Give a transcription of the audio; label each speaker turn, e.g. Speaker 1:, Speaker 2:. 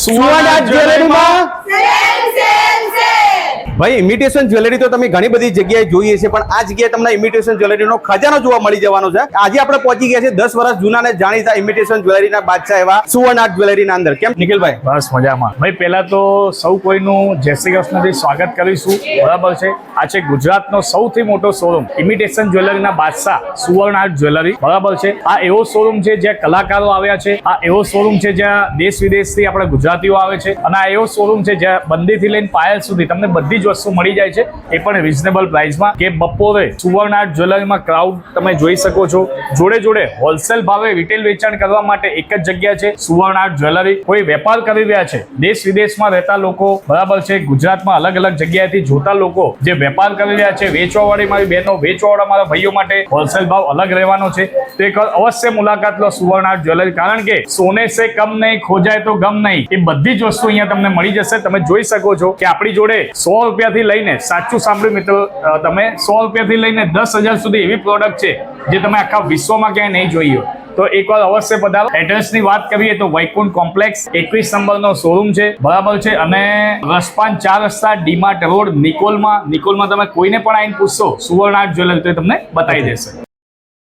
Speaker 1: સુવર્ણ જ્વેલરીમાં ભાઈ imitation jewellery તો તમે ઘણી બધી જગ્યાએ જોઈએ છે, પણ આ જગ્યાએ તમને ઇમિટેશન જ્વેલરીનો ખજાનો જોવા મળી જવાનો છે. આજે આપણે પહોંચી ગયા છે 10 વર્ષ જૂના ને જાણીતા ઇમિટેશન જ્વેલરીના બાદશાહ એવા સુવર્ણ આર્ટ જ્વેલરીના અંદર. કેમ નિખિલભાઈ?
Speaker 2: બસ મજામાં ભાઈ. પહેલા તો સૌ કોઈનું જય શ્રી કૃષ્ણથી સ્વાગત કરીશું. બરાબર છે, આ છે ગુજરાતનો સૌથી મોટો શોરૂમ ઇમિટેશન જ્વેલરીના બાદશાહ સુવર્ણ આર્ટ જ્વેલરી. બરાબર છે, આ એવો શોરૂમ છે જ્યાં કલાકારો આવ્યા છે, આ એવો શોરૂમ છે જ્યાં દેશ વિદેશથી આપણા ગુજરાતીઓ આવે છે, અને આ એવો શોરૂમ છે જ્યાં બંદીથી લઈને પાયલ સુધી તમને બધી જ વસ્તુ મળી જાય છે, એ પણ રિઝનેબલ પ્રાઇસમાં. કે બપોરે સુવર્ણ આર્ટ જ્વેલરીમાં ક્રાઉડ તમે જોઈ શકો છો. જોડે જોડે હોલસેલ ભાવે રિટેલ વેચાણ કરવા માટે એક જ જગ્યા છે સુવર્ણ આર્ટ જ્વેલરી. કોઈ વેપાર કરી રહ્યા છે, દેશ વિદેશમાં રહેતા લોકો, બરાબર છે, ગુજરાતમાં અલગ અલગ જગ્યાએથી જોતા લોકો જે વેપાર કરી રહ્યા છે, વેચવાવાળી મારી બહેનો, વેચવાવાળા મારા ભાઈઓ માટે હોલસેલ ભાવ અલગ રહેવાનો છે. તો એક અવશ્ય મુલાકાત લો સુવર્ણ આર્ટ જ્વેલરી, કારણ કે સોને સે કમ નહીં, ખોજાય તો ગમ નહીં, એ બધી જ વસ્તુ અહીંયા તમને મળી જશે. તમે જોઈ શકો છો કે આપણી જોડે 100 રૂપિયાથી લઈને, સાચું સાંભળ્યું મિત્રો, તમે 100 રૂપિયાથી લઈને 10,000 સુધી એવી પ્રોડક્ટ છે જે તમે આખા વિશ્વમાં ક્યાંય નહીં જોઈ હોય. તો એકવાર અવશ્ય પધારો. એડ્રેસની વાત કરીએ તો વૈકુંઠ કોમ્પ્લેક્સ 21 નંબરનો શોરૂમ છે. બરાબર છે, અને રસપાન 4 રસ્તા, ડીમાર્ટ રોડ, નિકોલમાં તમે કોઈને પણ આવીને પૂછશો સુવર્ણ આર્ટ જ્વેલરી તો તમને બતાવી દેશે.